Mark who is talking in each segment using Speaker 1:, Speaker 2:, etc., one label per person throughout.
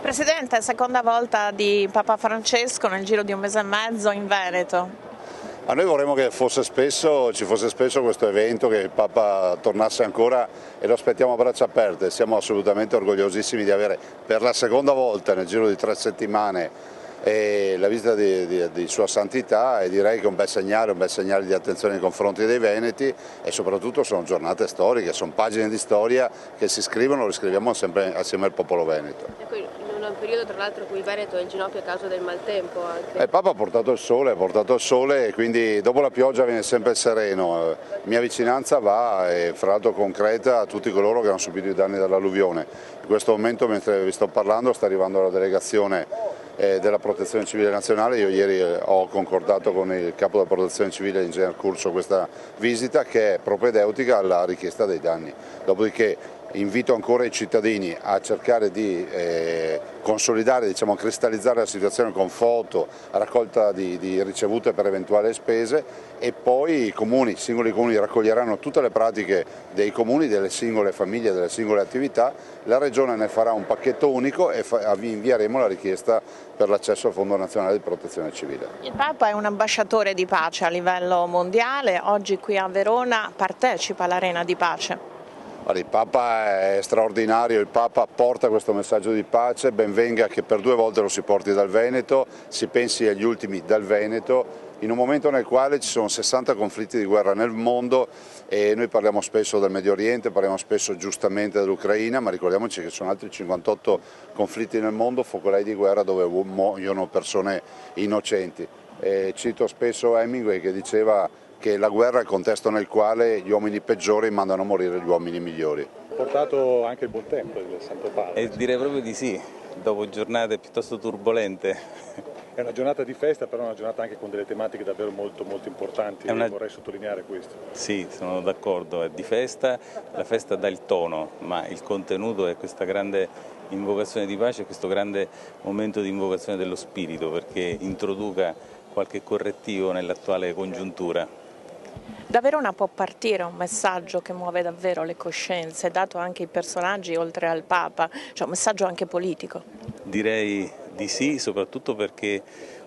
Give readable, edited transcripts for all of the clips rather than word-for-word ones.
Speaker 1: Presidente, seconda volta di Papa Francesco nel giro di un mese e mezzo in Veneto.
Speaker 2: A noi vorremmo che ci fosse spesso questo evento, che il Papa tornasse ancora e lo aspettiamo a braccia aperte. Siamo assolutamente orgogliosissimi di avere per la seconda volta nel giro di 3 settimane la visita di Sua Santità, e direi che è un bel segnale di attenzione nei confronti dei veneti, e soprattutto sono giornate storiche, sono pagine di storia che si scrivono, lo scriviamo sempre assieme al popolo veneto.
Speaker 3: Ecco, in un periodo tra l'altro in cui il Veneto è in ginocchio a causa del maltempo anche.
Speaker 2: Il Papa ha portato il sole e quindi dopo la pioggia viene sempre il sereno. Mia vicinanza va, e fra l'altro concreta, a tutti coloro che hanno subito i danni dall'alluvione. In questo momento, mentre vi sto parlando, sta arrivando la delegazione della Protezione Civile Nazionale. Io ieri ho concordato con il capo della Protezione Civile, l'ingegner Curcio, questa visita che è propedeutica alla richiesta dei danni. Dopodiché invito ancora i cittadini a cercare di consolidare, cristallizzare la situazione con foto, raccolta di ricevute per eventuali spese, e poi i singoli comuni raccoglieranno tutte le pratiche dei comuni, delle singole famiglie, delle singole attività. La Regione ne farà un pacchetto unico e vi invieremo la richiesta per l'accesso al Fondo Nazionale di Protezione Civile.
Speaker 1: Il Papa è un ambasciatore di pace a livello mondiale, oggi qui a Verona partecipa all'Arena di Pace.
Speaker 2: Il Papa è straordinario, il Papa porta questo messaggio di pace, ben venga che per 2 volte lo si porti dal Veneto, si pensi agli ultimi dal Veneto, in un momento nel quale ci sono 60 conflitti di guerra nel mondo, e noi parliamo spesso del Medio Oriente, parliamo spesso giustamente dell'Ucraina, ma ricordiamoci che ci sono altri 58 conflitti nel mondo, focolai di guerra dove muoiono persone innocenti. Cito spesso Hemingway, che diceva che la guerra è il contesto nel quale gli uomini peggiori mandano a morire gli uomini migliori.
Speaker 4: Ha portato anche il buon tempo del Santo Padre.
Speaker 5: Direi proprio di sì, dopo giornate piuttosto turbolente.
Speaker 4: È una giornata di festa, però è una giornata anche con delle tematiche davvero molto importanti, e vorrei sottolineare questo.
Speaker 5: Sì, sono d'accordo, è di festa, la festa dà il tono, ma il contenuto è questa grande invocazione di pace, questo grande momento di invocazione dello spirito, perché introduca qualche correttivo nell'attuale congiuntura.
Speaker 1: Da Verona può partire un messaggio che muove davvero le coscienze, dato anche i personaggi oltre al Papa, cioè un messaggio anche politico?
Speaker 5: Direi di sì, soprattutto perché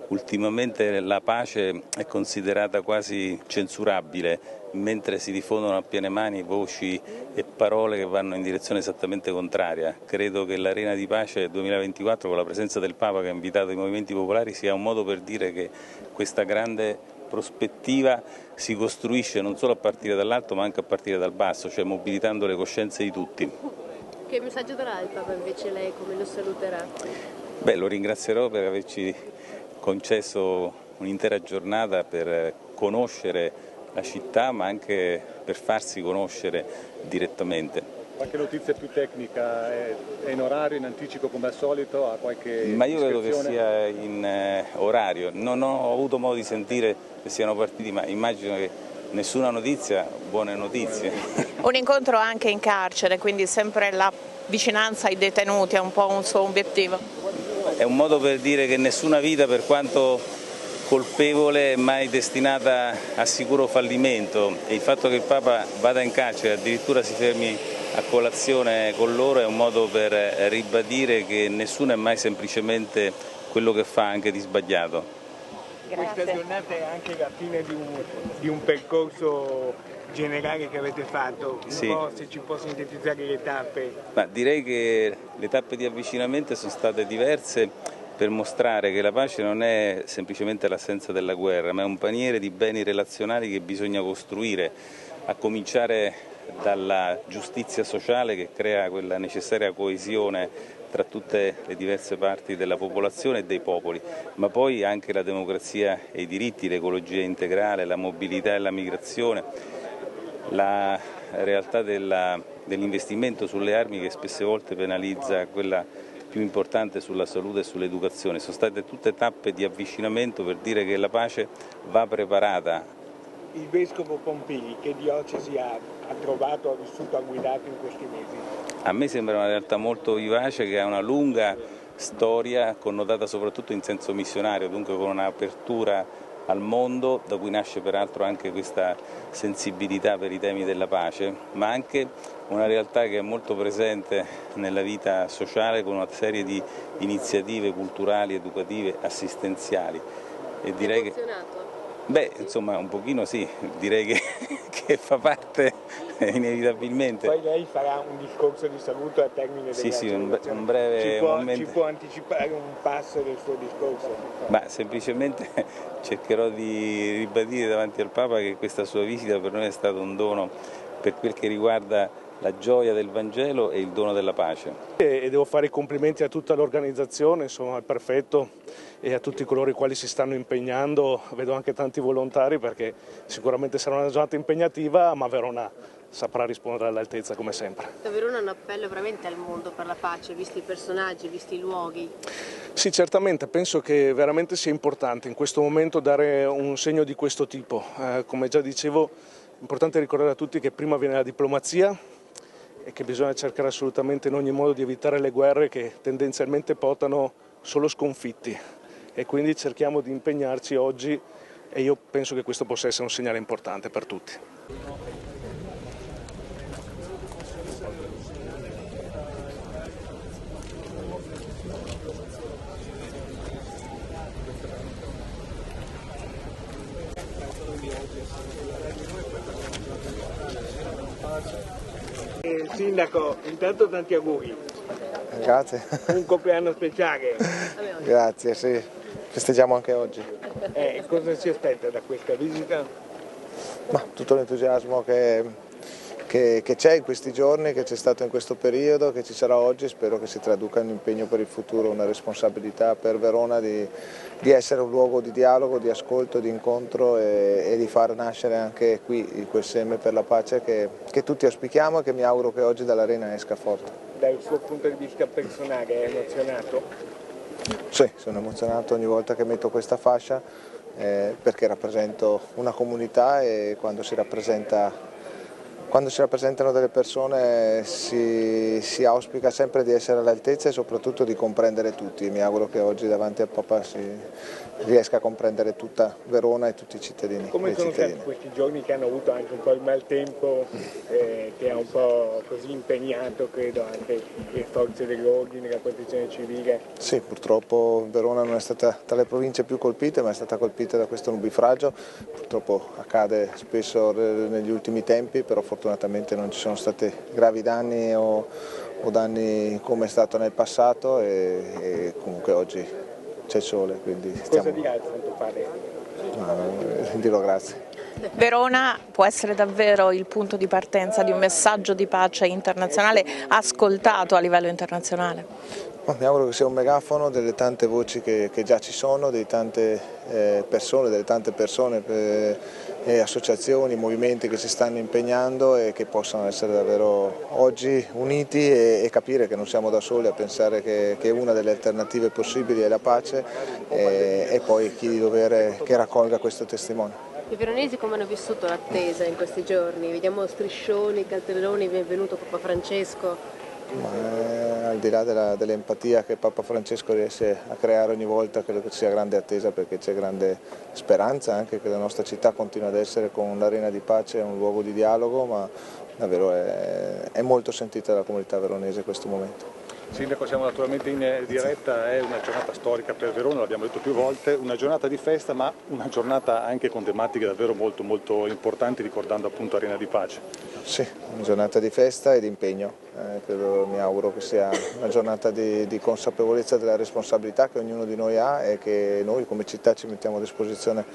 Speaker 5: ultimamente la pace è considerata quasi censurabile, mentre si diffondono a piene mani voci e parole che vanno in direzione esattamente contraria. Credo che l'Arena di Pace 2024, con la presenza del Papa che ha invitato i movimenti popolari, sia un modo per dire che questa grande prospettiva si costruisce non solo a partire dall'alto ma anche a partire dal basso, cioè mobilitando le coscienze di tutti.
Speaker 3: Che messaggio darà il Papa invece lei, come lo saluterà?
Speaker 5: Lo ringrazierò per averci concesso un'intera giornata per conoscere la città, ma anche per farsi conoscere direttamente.
Speaker 4: Qualche notizia più tecnica? È in orario, in anticipo come al solito? Ha qualche
Speaker 5: Ma io credo che sia in orario, non ho avuto modo di sentire che siano partiti, ma immagino che nessuna notizia, buone notizie.
Speaker 1: Un incontro anche in carcere, quindi sempre la vicinanza ai detenuti è un po' un suo obiettivo?
Speaker 5: È un modo per dire che nessuna vita, per quanto colpevole, è mai destinata a sicuro fallimento, e il fatto che il Papa vada in carcere e addirittura si fermi a colazione con loro è un modo per ribadire che nessuno è mai semplicemente quello che fa anche di sbagliato.
Speaker 1: Grazie.
Speaker 6: Questa giornata è anche la fine di un percorso generale che avete fatto, un po' se ci può sintetizzare le tappe.
Speaker 5: Direi che le tappe di avvicinamento sono state diverse per mostrare che la pace non è semplicemente l'assenza della guerra, ma è un paniere di beni relazionali che bisogna costruire, a cominciare dalla giustizia sociale che crea quella necessaria coesione tra tutte le diverse parti della popolazione e dei popoli, ma poi anche la democrazia e i diritti, l'ecologia integrale, la mobilità e la migrazione, la realtà dell'investimento sulle armi che spesse volte penalizza quella più importante sulla salute e sull'educazione. Sono state tutte tappe di avvicinamento per dire che la pace va preparata.
Speaker 6: Il Vescovo Pompili che diocesi ha trovato, ha vissuto, ha guidato in questi mesi?
Speaker 5: A me sembra una realtà molto vivace che ha una lunga storia connotata soprattutto in senso missionario, dunque con un'apertura al mondo, da cui nasce peraltro anche questa sensibilità per i temi della pace, ma anche una realtà che è molto presente nella vita sociale con una serie di iniziative culturali, educative, assistenziali. E direi che, insomma, un pochino sì, direi che fa parte inevitabilmente.
Speaker 6: Poi lei farà un discorso di saluto a termine della celebrazione.
Speaker 5: Un breve momento.
Speaker 6: Ci può anticipare un passo del suo discorso?
Speaker 5: Ma semplicemente cercherò di ribadire davanti al Papa che questa sua visita per noi è stato un dono per quel che riguarda la gioia del Vangelo e il dono della pace.
Speaker 7: E devo fare i complimenti a tutta l'organizzazione, insomma al prefetto e a tutti coloro i quali si stanno impegnando, vedo anche tanti volontari perché sicuramente sarà una giornata impegnativa, ma Verona saprà rispondere all'altezza come sempre.
Speaker 3: Da Verona è un appello veramente al mondo per la pace, visti i personaggi, visti i luoghi.
Speaker 7: Sì, certamente, penso che veramente sia importante in questo momento dare un segno di questo tipo. Come già dicevo, è importante ricordare a tutti che prima viene la diplomazia e che bisogna cercare assolutamente in ogni modo di evitare le guerre che tendenzialmente portano solo sconfitti e quindi cerchiamo di impegnarci oggi e io penso che questo possa essere un segnale importante per tutti.
Speaker 6: Sindaco, intanto tanti auguri.
Speaker 8: Grazie.
Speaker 6: Un compleanno speciale.
Speaker 8: Grazie, sì. Festeggiamo anche oggi.
Speaker 6: Cosa si aspetta da questa visita?
Speaker 8: Ma tutto l'entusiasmo che c'è in questi giorni, che c'è stato in questo periodo, che ci sarà oggi, spero che si traduca in un impegno per il futuro, una responsabilità per Verona di essere un luogo di dialogo, di ascolto, di incontro e di far nascere anche qui quel seme per la pace che tutti auspichiamo e che mi auguro che oggi dall'Arena esca forte.
Speaker 6: Dal suo punto di vista personale è emozionato?
Speaker 8: Sì, sono emozionato ogni volta che metto questa fascia perché rappresento una comunità e quando si rappresentano delle persone si auspica sempre di essere all'altezza e soprattutto di comprendere tutti. Mi auguro che oggi davanti al Papa si riesca a comprendere tutta Verona e tutti i cittadini.
Speaker 6: Come sono stati questi giorni che hanno avuto anche un po' il maltempo, che ha un po' così impegnato, credo, anche le forze dell'ordine, la protezione civile?
Speaker 8: Sì, purtroppo Verona non è stata tra le province più colpite, ma è stata colpita da questo nubifragio. Purtroppo accade spesso negli ultimi tempi, però fortunatamente non ci sono stati gravi danni o danni come è stato nel passato e comunque oggi c'è il sole, quindi
Speaker 6: Cosa dirà il Santo Padre?
Speaker 8: Dirò grazie.
Speaker 1: Verona può essere davvero il punto di partenza di un messaggio di pace internazionale ascoltato a livello internazionale?
Speaker 8: Mi auguro che sia un megafono delle tante voci che già ci sono, delle tante persone e associazioni, movimenti che si stanno impegnando e che possano essere davvero oggi uniti e capire che non siamo da soli a pensare che una delle alternative possibili è la pace e poi chi di dovere che raccolga questo testimone.
Speaker 3: I veronesi come hanno vissuto l'attesa in questi giorni? Vediamo striscioni, cartelloni, benvenuto Papa Francesco.
Speaker 8: Ma al di là dell'empatia che Papa Francesco riesce a creare ogni volta, credo che ci sia grande attesa perché c'è grande speranza anche che la nostra città continui ad essere con l'Arena di Pace un luogo di dialogo, ma davvero è molto sentita dalla comunità veronese in questo momento.
Speaker 4: Sindaco, siamo naturalmente in diretta, è una giornata storica per Verona, l'abbiamo detto più volte, una giornata di festa ma una giornata anche con tematiche davvero molto molto importanti, ricordando appunto Arena di Pace.
Speaker 8: Sì, una giornata di festa e di impegno, mi auguro che sia una giornata di consapevolezza della responsabilità che ognuno di noi ha e che noi come città ci mettiamo a disposizione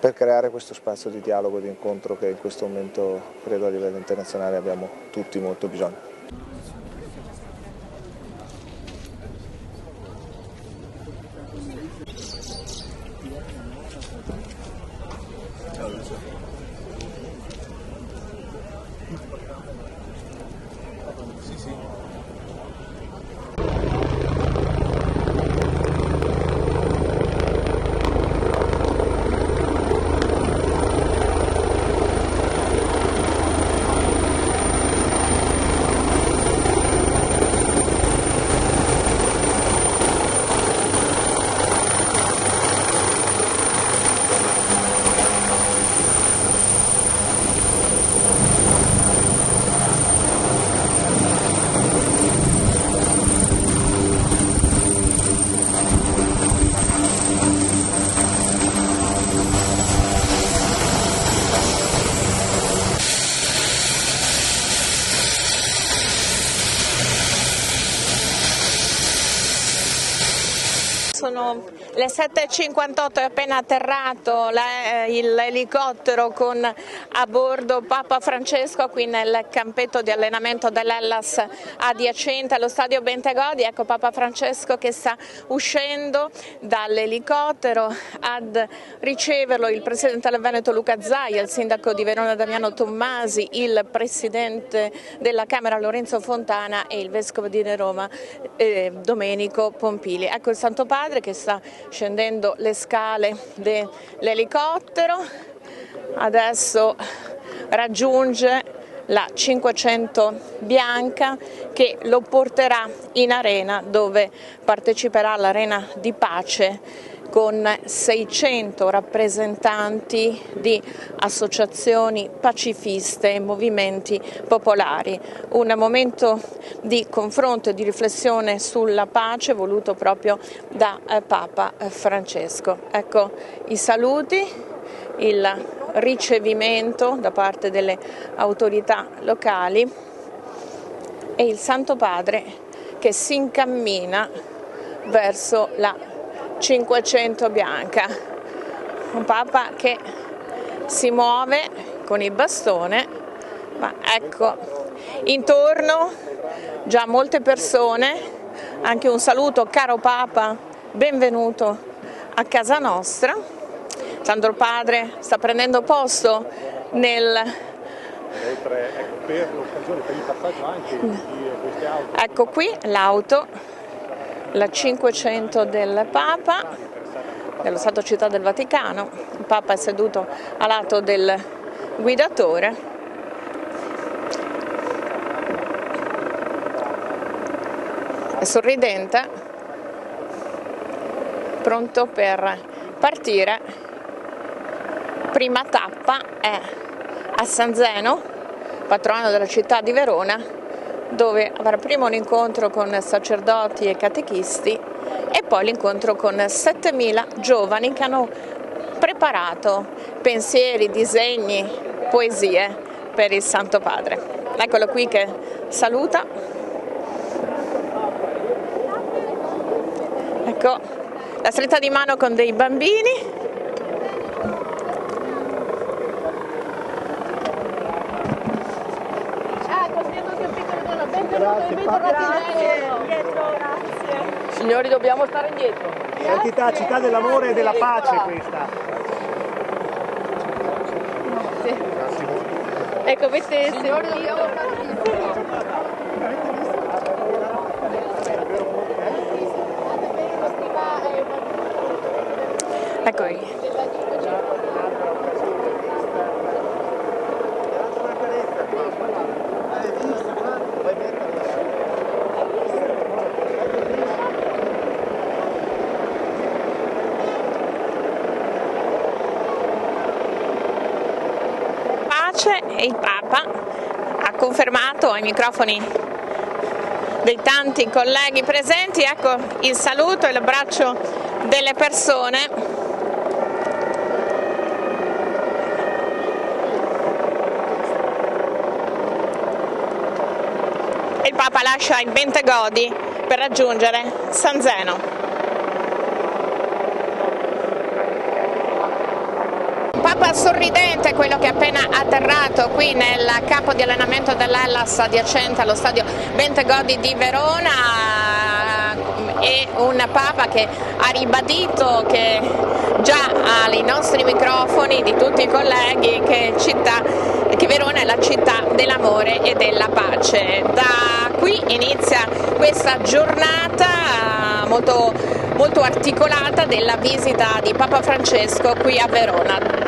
Speaker 8: per creare questo spazio di dialogo e di incontro che in questo momento credo a livello internazionale abbiamo tutti molto bisogno.
Speaker 1: sono le 7:58, è appena atterrato l'elicottero con a bordo Papa Francesco qui nel campetto di allenamento dell'Hellas adiacente allo stadio Bentegodi. Ecco Papa Francesco che sta uscendo dall'elicottero, ad riceverlo il presidente del Veneto Luca Zaia, il sindaco di Verona Damiano Tommasi, il presidente della Camera Lorenzo Fontana e il vescovo di Roma Domenico Pompili. Ecco il Santo Padre che sta scendendo le scale dell'elicottero, adesso raggiunge la 500 bianca che lo porterà in arena, dove parteciperà all'Arena di Pace con 600 rappresentanti di associazioni pacifiste e movimenti popolari. Un momento di confronto e di riflessione sulla pace voluto proprio da Papa Francesco. Ecco i saluti, il ricevimento da parte delle autorità locali e il Santo Padre che si incammina verso la 500 bianca, un Papa che si muove con il bastone, ma ecco intorno già molte persone. Anche un saluto, caro Papa, benvenuto a casa nostra. Santo Padre sta prendendo posto nel...
Speaker 4: Per l'occasione, per il passaggio anche di queste auto.
Speaker 1: Ecco qui l'auto, la 500 del Papa, dello Stato Città del Vaticano. Il Papa è seduto a lato del guidatore. È sorridente, pronto per partire. Prima tappa è a San Zeno, patrono della città di Verona, dove avrà prima un incontro con sacerdoti e catechisti e poi l'incontro con 7.000 giovani che hanno preparato pensieri, disegni, poesie per il Santo Padre. Eccolo qui che saluta. Ecco la stretta di mano con dei bambini.
Speaker 3: Signori, dobbiamo stare indietro.
Speaker 9: L'entità città dell'amore e della pace questa.
Speaker 3: Sì. Ecco, vedete, signori, dobbiamo stare indietro.
Speaker 1: Ecco e il Papa ha confermato ai microfoni dei tanti colleghi presenti, ecco il saluto e l'abbraccio delle persone. E il Papa lascia il Bentegodi per raggiungere San Zeno. Papa sorridente, quello che è appena atterrato qui nel campo di allenamento dell'Hellas adiacente allo stadio Bentegodi di Verona, e un Papa che ha ribadito che già ai nostri microfoni di tutti i colleghi che Verona è la città dell'amore e della pace. Da qui inizia questa giornata molto articolata della visita di Papa Francesco qui a Verona.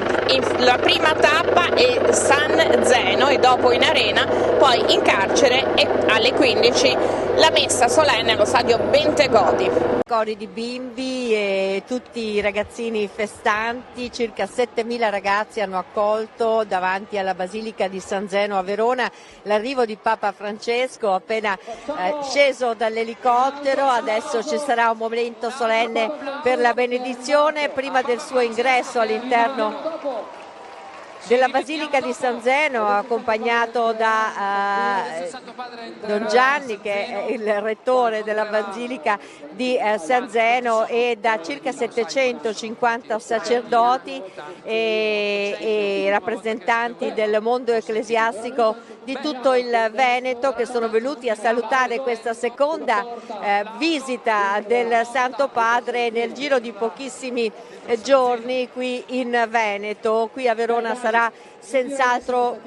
Speaker 1: La prima tappa è San Zeno e dopo in arena, poi in carcere e alle 15 la messa solenne allo stadio Bentegodi.
Speaker 10: Cori di bimbi e tutti i ragazzini festanti, circa 7.000 ragazzi hanno accolto davanti alla Basilica di San Zeno a Verona l'arrivo di Papa Francesco, appena sceso dall'elicottero. Adesso ci sarà un momento solenne per la benedizione prima del suo ingresso all'interno della Basilica di San Zeno, accompagnato da Don Gianni, che è il rettore della Basilica di San Zeno, e da circa 750 sacerdoti e rappresentanti del mondo ecclesiastico di tutto il Veneto, che sono venuti a salutare questa seconda visita del Santo Padre nel giro di pochissimi giorni qui in Veneto. Qui a Verona sarà senz'altro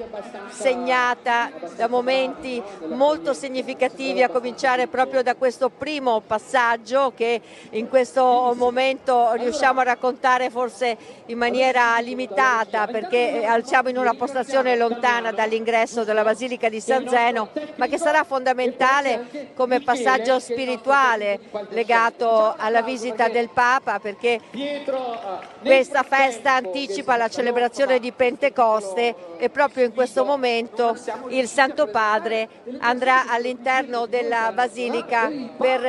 Speaker 10: segnata da momenti molto significativi, a cominciare proprio da questo primo passaggio che in questo momento riusciamo a raccontare forse in maniera limitata, perché siamo in una postazione lontana dall'ingresso della Basilica di San Zeno, ma che sarà fondamentale come passaggio spirituale legato alla visita del Papa, perché questa festa anticipa la celebrazione di Pentecoste e proprio in questo momento il Santo Padre andrà all'interno della Basilica per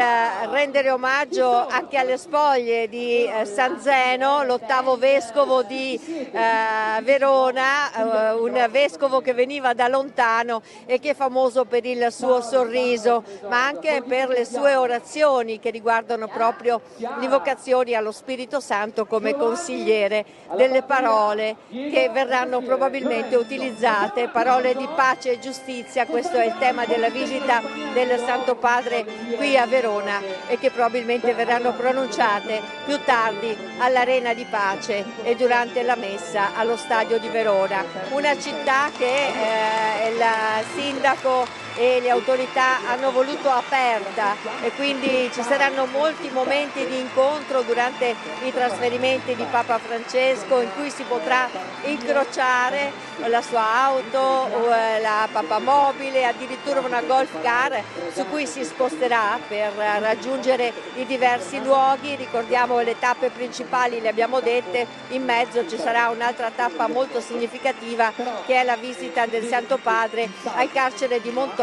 Speaker 10: rendere omaggio anche alle spoglie di San Zeno, l'ottavo vescovo di Verona, un vescovo che veniva da lontano e che è famoso per il suo sorriso, ma anche per le sue orazioni che riguardano proprio l'invocazione allo Spirito Santo come consigliere delle parole che verranno probabilmente utilizzate, parole di pace e giustizia. Questo è il tema della visita del Santo Padre qui a Verona e che probabilmente verranno pronunciate più tardi all'Arena di Pace e durante la messa allo Stadio di Verona, una città che il sindaco e le autorità hanno voluto aperta, e quindi ci saranno molti momenti di incontro durante i trasferimenti di Papa Francesco in cui si potrà incrociare la sua auto, la papamobile, addirittura una golf car su cui si sposterà per raggiungere i diversi luoghi. Ricordiamo le tappe principali, le abbiamo dette, in mezzo ci sarà un'altra tappa molto significativa che è la visita del Santo Padre al carcere di Montorio,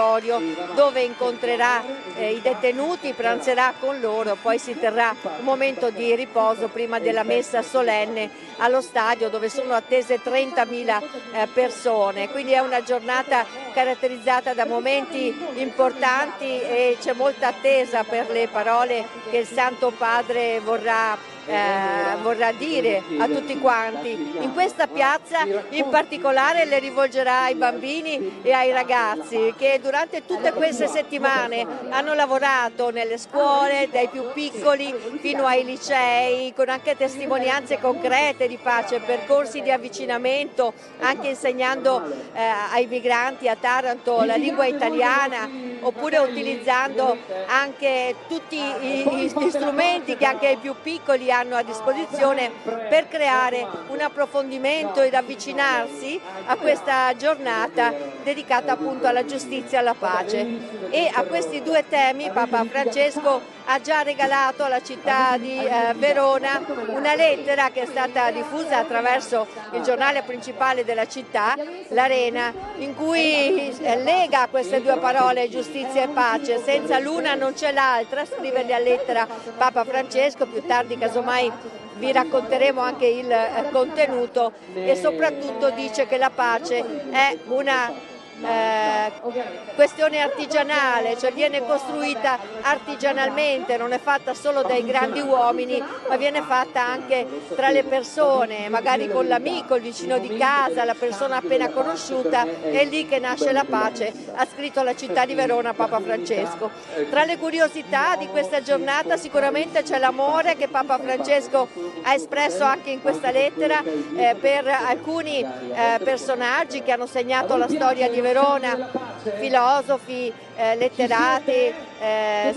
Speaker 10: dove incontrerà i detenuti, pranzerà con loro, poi si terrà un momento di riposo prima della messa solenne allo stadio, dove sono attese 30.000 persone. Quindi è una giornata caratterizzata da momenti importanti e c'è molta attesa per le parole che il Santo Padre vorrà dire a tutti quanti. In questa piazza in particolare le rivolgerà ai bambini e ai ragazzi che durante tutte queste settimane hanno lavorato nelle scuole, dai più piccoli fino ai licei, con anche testimonianze concrete di pace, percorsi di avvicinamento, anche insegnando ai migranti a Taranto la lingua italiana, oppure utilizzando anche tutti gli strumenti che anche i più piccoli hanno a disposizione per creare un approfondimento ed avvicinarsi a questa giornata dedicata appunto alla giustizia e alla pace. E a questi due temi Papa Francesco ha già regalato alla città di Verona una lettera che è stata diffusa attraverso il giornale principale della città, l'Arena, in cui lega queste due parole, giustizia e pace. Senza l'una non c'è l'altra, scrive la lettera Papa Francesco. Più tardi casomai vi racconteremo anche il contenuto, e soprattutto dice che la pace è una questione artigianale, cioè viene costruita artigianalmente, non è fatta solo dai grandi uomini, ma viene fatta anche tra le persone, magari con l'amico, il vicino di casa, la persona appena conosciuta. È lì che nasce la pace, ha scritto la città di Verona Papa Francesco. Tra le curiosità di questa giornata sicuramente c'è l'amore che Papa Francesco ha espresso anche in questa lettera per alcuni personaggi che hanno segnato la storia di Verona, filosofi, letterati,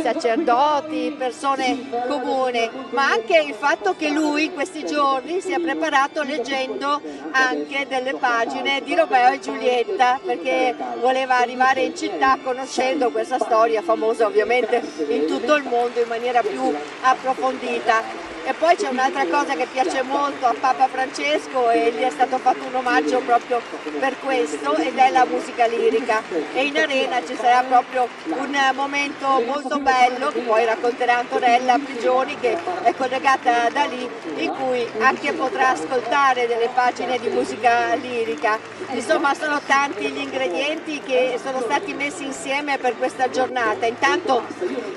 Speaker 10: sacerdoti, persone comuni, ma anche il fatto che lui in questi giorni si è preparato leggendo anche delle pagine di Romeo e Giulietta, perché voleva arrivare in città conoscendo questa storia famosa ovviamente in tutto il mondo in maniera più approfondita. E poi c'è un'altra cosa che piace molto a Papa Francesco, e gli è stato fatto un omaggio proprio per questo, ed è la musica lirica, e in Arena ci sarà proprio proprio un momento molto bello, che poi racconterà Antonella Prigioni, che è collegata da lì, in cui anche potrà ascoltare delle pagine di musica lirica. Insomma, sono tanti gli ingredienti che sono stati messi insieme per questa giornata. Intanto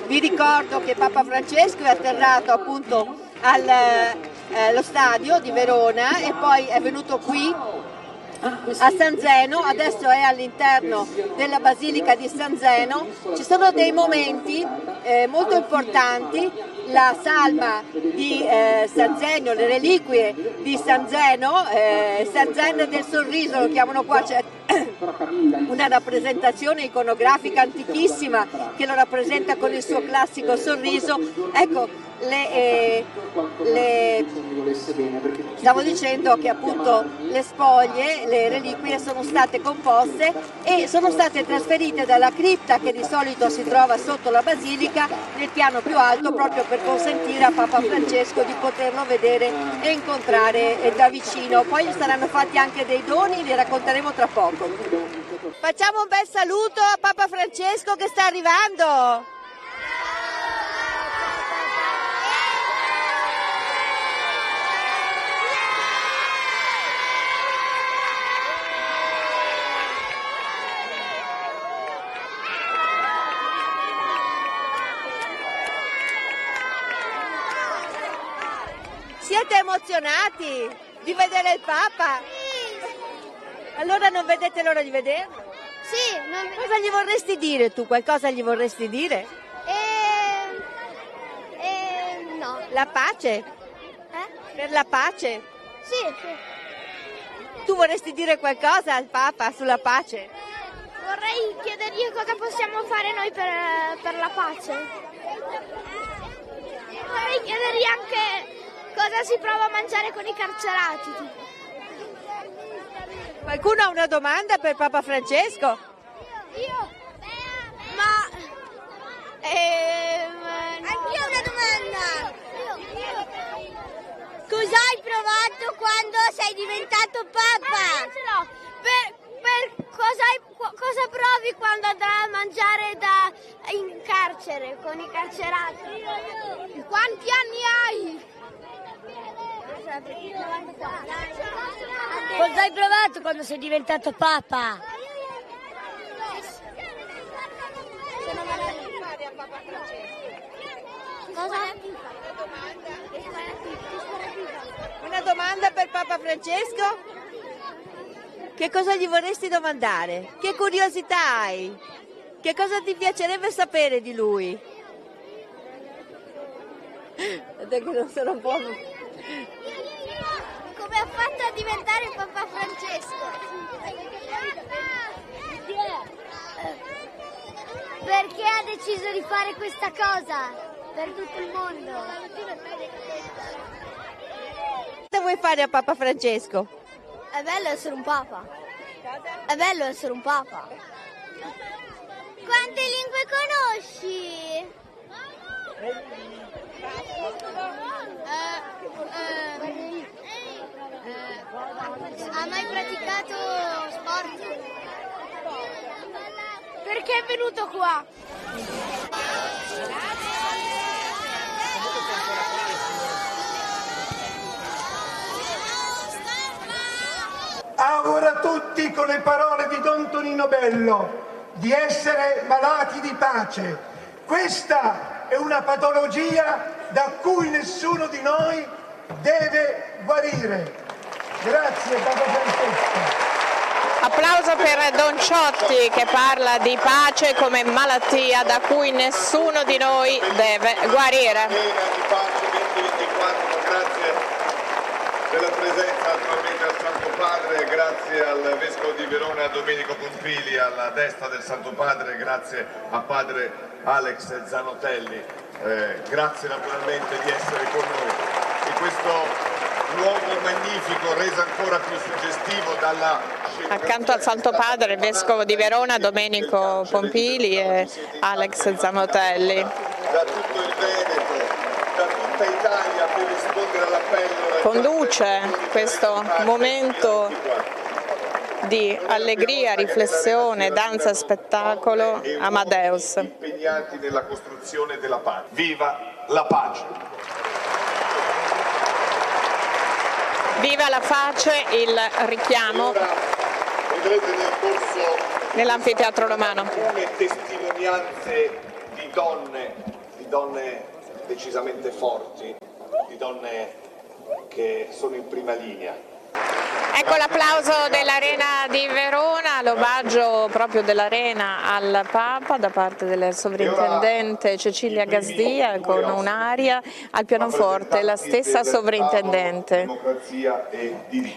Speaker 10: vi ricordo che Papa Francesco è atterrato appunto allo stadio di Verona e poi è venuto qui a San Zeno, adesso è all'interno della Basilica di San Zeno. Ci sono dei momenti molto importanti, la salma di San Zeno, le reliquie di San Zeno del sorriso lo chiamano qua, c'è una rappresentazione iconografica antichissima che lo rappresenta con il suo classico sorriso. Ecco, stavo dicendo che appunto le spoglie, le reliquie sono state composte e sono state trasferite dalla cripta che di solito si trova sotto la basilica nel piano più alto, proprio per consentire a Papa Francesco di poterlo vedere e incontrare da vicino. Poi gli saranno fatti anche dei doni, li racconteremo tra poco. Facciamo un bel saluto a Papa Francesco che sta arrivando. Siete emozionati di vedere il Papa? Sì. Allora non vedete l'ora di vederlo?
Speaker 11: Sì.
Speaker 10: Cosa gli vorresti dire tu? Qualcosa gli vorresti dire?
Speaker 11: No.
Speaker 10: La pace? Per la pace?
Speaker 11: Sì.
Speaker 10: Tu vorresti dire qualcosa al Papa sulla pace?
Speaker 11: Vorrei chiedergli cosa possiamo fare noi per la pace. Vorrei chiedergli anche cosa si prova a mangiare con i carcerati.
Speaker 10: Qualcuno ha una domanda per Papa Francesco?
Speaker 11: Io? Anch'io ho una domanda. Cosa hai provato quando sei diventato Papa? Cosa provi quando andrai a mangiare in carcere con i carcerati? Quanti anni hai?
Speaker 12: Cosa hai provato quando sei diventato Papa?
Speaker 10: Una domanda per Papa Francesco? Che cosa gli vorresti domandare? Che curiosità hai? Che cosa ti piacerebbe sapere di lui? Che non sono un po'...
Speaker 11: Come ha fatto a diventare Papa Francesco? Perché ha deciso di fare questa cosa per tutto il mondo?
Speaker 10: Cosa vuoi fare a Papa Francesco?
Speaker 11: È bello essere un Papa. È bello essere un Papa. Quante lingue conosci? Ha mai praticato sport? Perché è venuto qua?
Speaker 13: Auguro a tutti con le parole di Don Tonino Bello di essere malati di pace. Questa è una patologia da cui nessuno di noi deve guarire. Grazie Papa Francesco.
Speaker 1: Applauso per Don Ciotti che parla di pace come malattia da cui nessuno di noi deve guarire.
Speaker 14: Grazie della presenza naturalmente al Santo Padre, grazie al Vescovo di Verona Domenico Pompili, alla destra del Santo Padre, grazie a Padre Alex Zanotelli, grazie naturalmente di essere con noi. In questo luogo magnifico, reso ancora più suggestivo dalla...
Speaker 1: Accanto al Santo Padre il Vescovo di Verona Domenico Pompili e Alex Zanotelli.
Speaker 14: Da tutto il Veneto, da tutta Italia per rispondere all'appello.
Speaker 1: Conduce questo momento di allegria, riflessione, danza e spettacolo, Amadeus.
Speaker 14: Impegnati nella costruzione della pace. Viva la pace!
Speaker 1: Viva la pace, il richiamo
Speaker 14: Vedrete nel corso
Speaker 1: nell'anfiteatro romano.
Speaker 14: alcune testimonianze di donne decisamente forti, di donne che sono in prima linea.
Speaker 1: Ecco l'applauso dell'Arena di Verona, l'omaggio proprio dell'Arena al Papa da parte del sovrintendente Cecilia Gasdia con un'aria al pianoforte, la stessa sovrintendente.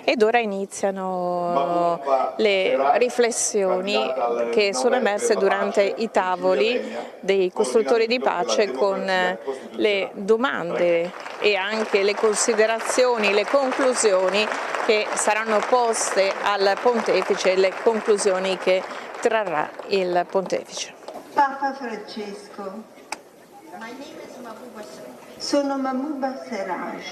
Speaker 1: Ed ora iniziano le riflessioni che sono emerse durante i tavoli dei costruttori di pace con le domande e anche le considerazioni, le conclusioni che saranno poste al Pontefice e le conclusioni che trarrà il Pontefice.
Speaker 15: Papa Francesco, sono Mahbouba Seraj.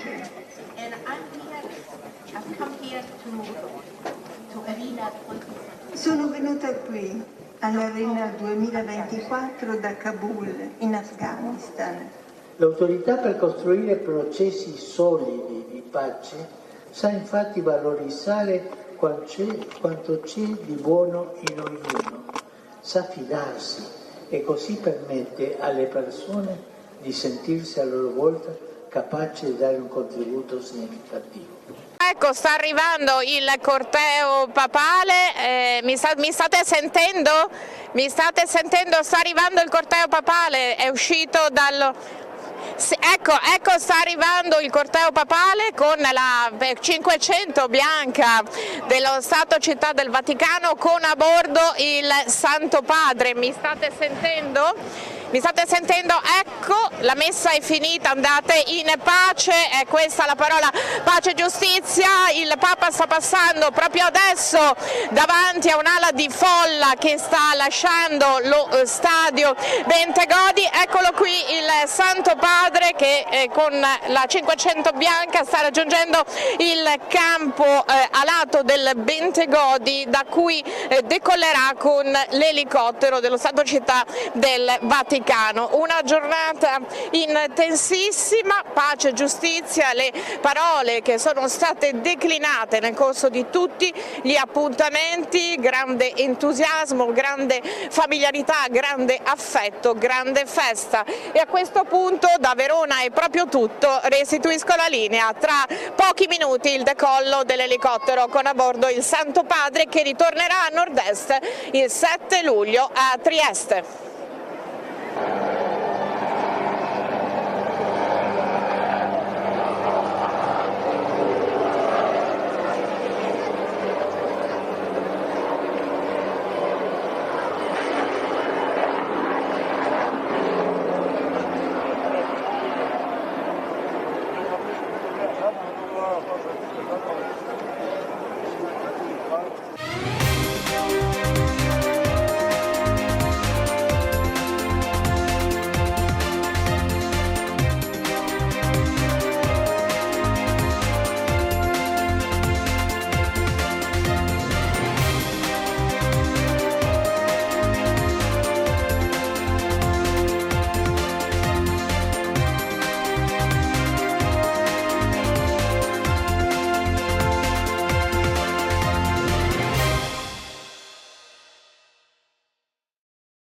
Speaker 15: Sono venuta qui all'Arena 2024 da Kabul, in Afghanistan.
Speaker 16: L'autorità per costruire processi solidi di pace sa infatti valorizzare quanto c'è di buono in ognuno, sa fidarsi e così permette alle persone di sentirsi a loro volta capaci di dare un contributo significativo.
Speaker 1: Ecco, sta arrivando il corteo papale, mi state sentendo? Mi state sentendo? Sta arrivando il corteo papale, è uscito dallo... Ecco, sta arrivando il corteo papale con la 500 bianca dello Stato Città del Vaticano con a bordo il Santo Padre. Mi state sentendo? Mi state sentendo? Ecco, la messa è finita, andate in pace, è questa la parola pace e giustizia. Il Papa sta passando proprio adesso davanti a un'ala di folla che sta lasciando lo stadio Bentegodi. Eccolo qui il Santo Padre che con la 500 bianca sta raggiungendo il campo a lato del Bentegodi, da cui decollerà con l'elicottero dello Stato Città del Vaticano. Una giornata intensissima, pace e giustizia, le parole che sono state declinate nel corso di tutti gli appuntamenti, grande entusiasmo, grande familiarità, grande affetto, grande festa. E a questo punto da Verona è proprio tutto, restituisco la linea, tra pochi minuti il decollo dell'elicottero con a bordo il Santo Padre che ritornerà a nord-est il 7 luglio a Trieste.